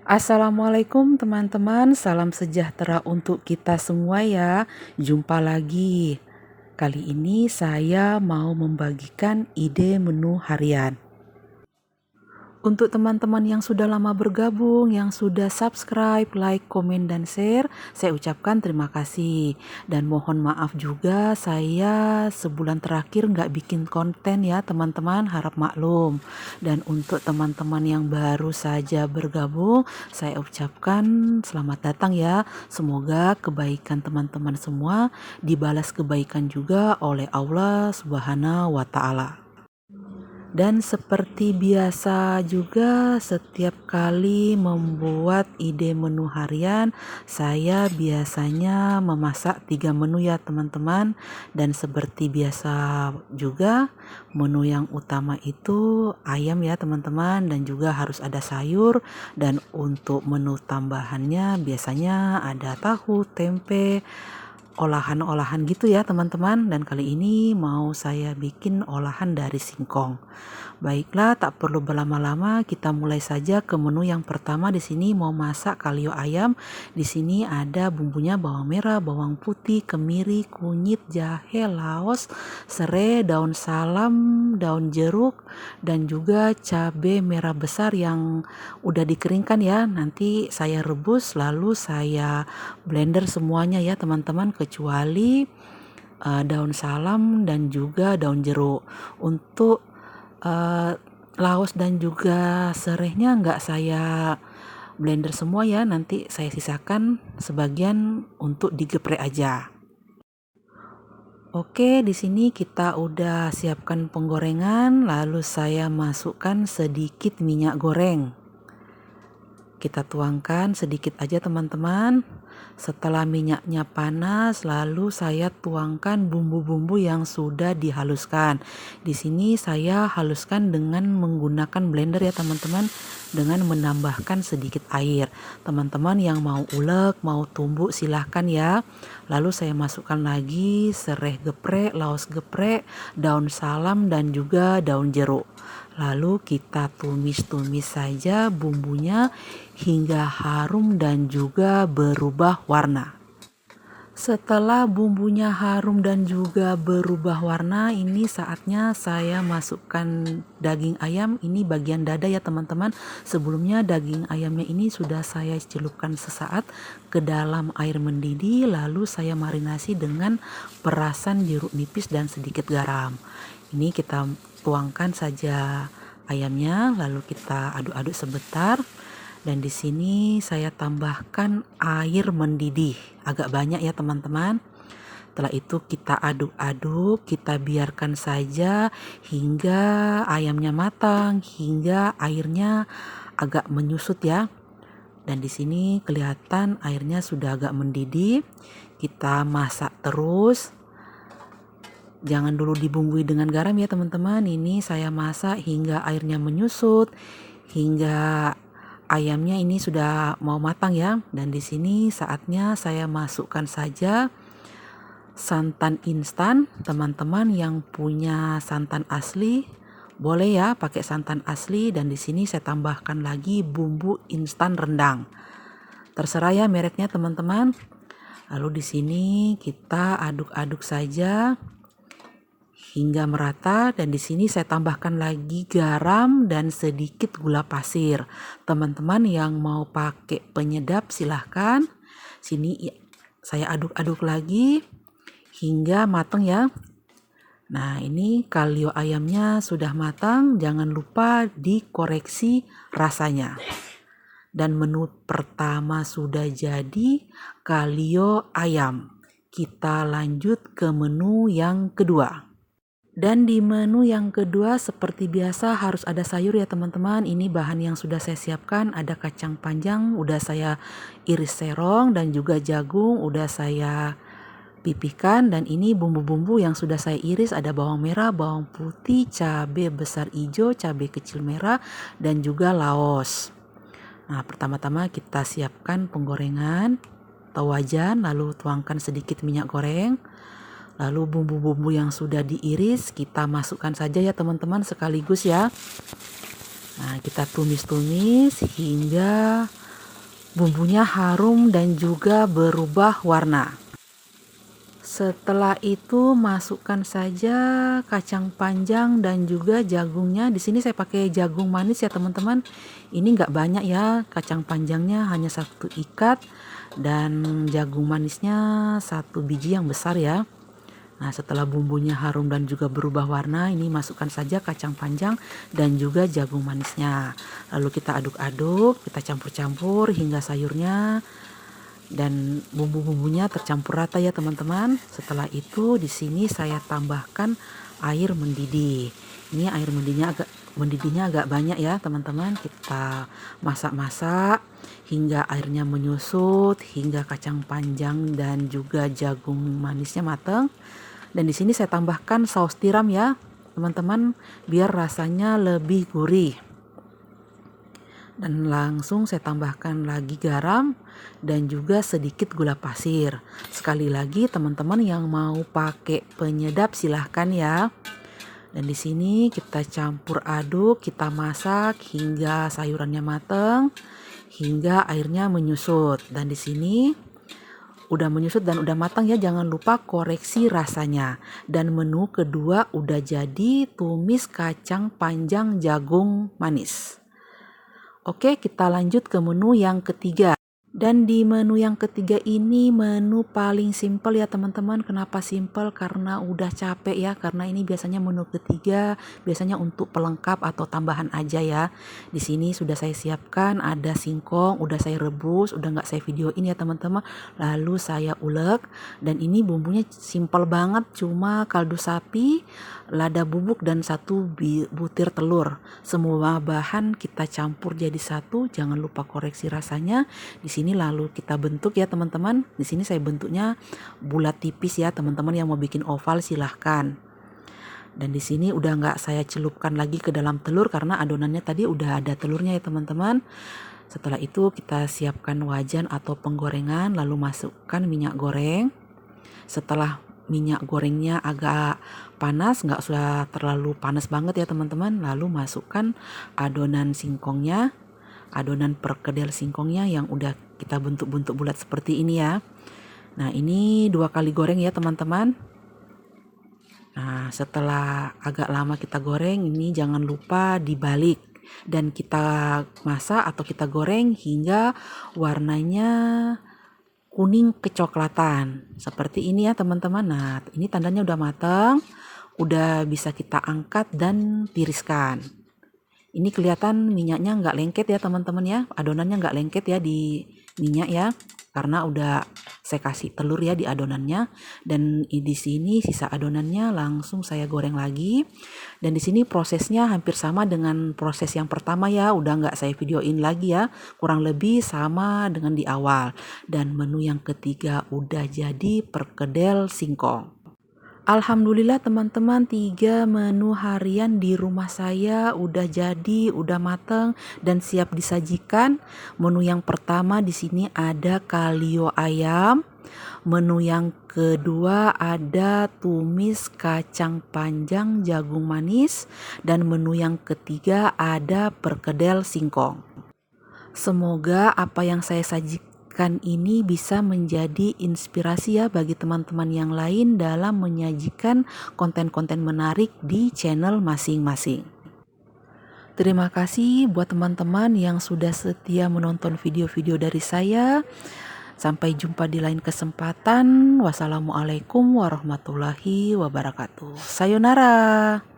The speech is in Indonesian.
Assalamualaikum teman-teman, salam sejahtera untuk kita semua ya. Jumpa lagi. Kali ini saya mau membagikan ide menu harian. Untuk teman-teman yang sudah lama bergabung, yang sudah subscribe, like, komen, dan share, saya ucapkan terima kasih. Dan mohon maaf juga saya sebulan terakhir nggak bikin konten ya teman-teman, harap maklum. Dan untuk teman-teman yang baru saja bergabung, saya ucapkan selamat datang ya. Semoga kebaikan teman-teman semua dibalas kebaikan juga oleh Allah Subhanahu wa Ta'ala. Dan seperti biasa juga setiap kali membuat ide menu harian, saya biasanya memasak 3 menu ya teman-teman. Dan seperti biasa juga menu yang utama itu ayam ya teman-teman, dan juga harus ada sayur. Dan untuk menu tambahannya biasanya ada tahu, tempe, olahan-olahan gitu ya teman-teman. Dan kali ini mau saya bikin olahan dari singkong. Baiklah, tak perlu berlama-lama, kita mulai saja ke menu yang pertama. Di sini mau masak kalio ayam. Di sini ada bumbunya bawang merah, bawang putih, kemiri, kunyit, jahe, laos, serai, daun salam, daun jeruk, dan juga cabai merah besar yang udah dikeringkan ya. Nanti saya rebus lalu saya blender semuanya ya teman-teman, kecuali daun salam dan juga daun jeruk. Untuk laos dan juga serehnya nggak saya blender semua ya, nanti saya sisakan sebagian untuk digeprek aja. Oke, di sini kita udah siapkan penggorengan, lalu saya masukkan sedikit minyak goreng. Kita tuangkan sedikit aja teman-teman. Setelah minyaknya panas, lalu saya tuangkan bumbu-bumbu yang sudah dihaluskan. Di sini saya haluskan dengan menggunakan blender ya teman-teman, dengan menambahkan sedikit air. Teman-teman yang mau ulek, mau tumbuk silahkan ya. Lalu saya masukkan lagi serai geprek, laos geprek, daun salam, dan juga daun jeruk. Lalu kita tumis-tumis saja bumbunya hingga harum dan juga berubah warna. Setelah bumbunya harum dan juga berubah warna, ini saatnya saya masukkan daging ayam. Ini bagian dada ya teman-teman. Sebelumnya daging ayamnya ini sudah saya celupkan sesaat ke dalam air mendidih, lalu saya marinasi dengan perasan jeruk nipis dan sedikit garam. Ini kita tuangkan saja ayamnya, lalu kita aduk-aduk sebentar. Dan di sini saya tambahkan air mendidih, agak banyak ya teman-teman. Setelah itu kita aduk-aduk, kita biarkan saja hingga ayamnya matang, hingga airnya agak menyusut ya. Dan di sini kelihatan airnya sudah agak mendidih. Kita masak terus. Jangan dulu dibumbui dengan garam ya teman-teman. Ini saya masak hingga airnya menyusut, hingga ayamnya ini sudah mau matang ya. Dan di sini saatnya saya masukkan saja santan instan. Teman-teman yang punya santan asli boleh ya pakai santan asli, dan di sini saya tambahkan lagi bumbu instan rendang. Terserah ya mereknya teman-teman. Lalu di sini kita aduk-aduk saja hingga merata, dan di sini saya tambahkan lagi garam dan sedikit gula pasir. Teman-teman yang mau pakai penyedap silahkan. Sini saya aduk-aduk lagi hingga matang ya. Nah, ini kalio ayamnya sudah matang, jangan lupa dikoreksi rasanya. Dan menu pertama sudah jadi, kalio ayam. Kita lanjut ke menu yang kedua. Dan di menu yang kedua seperti biasa harus ada sayur ya teman-teman. Ini bahan yang sudah saya siapkan, ada kacang panjang, udah saya iris serong, dan juga jagung udah saya pipihkan. Dan ini bumbu-bumbu yang sudah saya iris, ada bawang merah, bawang putih, cabai besar hijau, cabai kecil merah, dan juga laos. Nah, pertama-tama kita siapkan penggorengan atau wajan, lalu tuangkan sedikit minyak goreng. Lalu bumbu-bumbu yang sudah diiris kita masukkan saja ya teman-teman sekaligus ya. Nah, kita tumis-tumis hingga bumbunya harum dan juga berubah warna. Setelah itu masukkan saja kacang panjang dan juga jagungnya. Di sini saya pakai jagung manis ya teman-teman. Ini nggak banyak ya, kacang panjangnya hanya 1 ikat dan jagung manisnya 1 biji yang besar ya. Nah, setelah bumbunya harum dan juga berubah warna, ini masukkan saja kacang panjang dan juga jagung manisnya. Lalu kita aduk-aduk, kita campur-campur hingga sayurnya dan bumbu-bumbunya tercampur rata ya teman-teman. Setelah itu di sini saya tambahkan air mendidih. Ini air mendidihnya agak banyak ya teman-teman. Kita masak-masak hingga airnya menyusut, hingga kacang panjang dan juga jagung manisnya matang. Dan di sini saya tambahkan saus tiram ya teman-teman, biar rasanya lebih gurih. Dan langsung saya tambahkan lagi garam dan juga sedikit gula pasir. Sekali lagi teman-teman yang mau pakai penyedap silahkan ya. Dan di sini kita campur aduk, kita masak hingga sayurannya matang, hingga airnya menyusut. Dan di sini udah menyusut dan udah matang ya, jangan lupa koreksi rasanya. Dan menu kedua udah jadi, tumis kacang panjang jagung manis. Oke, kita lanjut ke menu yang ketiga. Dan di menu yang ketiga ini menu paling simpel ya teman-teman. Kenapa simpel? Karena udah capek ya. Karena ini biasanya menu ketiga, biasanya untuk pelengkap atau tambahan aja ya. Di sini sudah saya siapkan ada singkong, udah saya rebus, udah nggak saya videoin ya teman-teman. Lalu saya ulek dan ini bumbunya simpel banget, cuma kaldu sapi, lada bubuk dan 1 butir telur. Semua bahan kita campur jadi satu. Jangan lupa koreksi rasanya. Di sini lalu kita bentuk ya teman-teman. Di sini saya bentuknya bulat tipis ya teman-teman, yang mau bikin oval silahkan. Dan di sini udah nggak saya celupkan lagi ke dalam telur karena adonannya tadi udah ada telurnya ya teman-teman. Setelah itu kita siapkan wajan atau penggorengan, lalu masukkan minyak goreng. Setelah minyak gorengnya agak panas, nggak usah terlalu panas banget ya teman-teman, lalu masukkan adonan singkongnya, adonan perkedel singkongnya yang udah kita bentuk-bentuk bulat seperti ini ya. Nah, ini 2 kali goreng ya teman-teman. Nah, setelah agak lama kita goreng, ini jangan lupa dibalik dan kita masak atau kita goreng hingga warnanya kuning kecoklatan seperti ini ya teman-teman. Nah, ini tandanya udah matang, udah bisa kita angkat dan tiriskan. Ini kelihatan minyaknya nggak lengket ya teman-teman ya, adonannya nggak lengket ya di minyak ya, karena udah saya kasih telur ya di adonannya. Dan di sini sisa adonannya langsung saya goreng lagi. Dan di sini prosesnya hampir sama dengan proses yang pertama ya, udah nggak saya videoin lagi ya, kurang lebih sama dengan di awal. Dan menu yang ketiga udah jadi perkedel singkong. Alhamdulillah teman-teman, 3 menu harian di rumah saya udah jadi, udah mateng dan siap disajikan. Menu yang pertama di sini ada kalio ayam. Menu yang kedua ada tumis kacang panjang jagung manis, dan menu yang ketiga ada perkedel singkong. Semoga apa yang saya sajikan ini bisa menjadi inspirasi ya bagi teman-teman yang lain dalam menyajikan konten-konten menarik di channel masing-masing. Terima kasih buat teman-teman yang sudah setia menonton video-video dari saya. Sampai jumpa di lain kesempatan. Wassalamualaikum warahmatullahi wabarakatuh. Sayonara.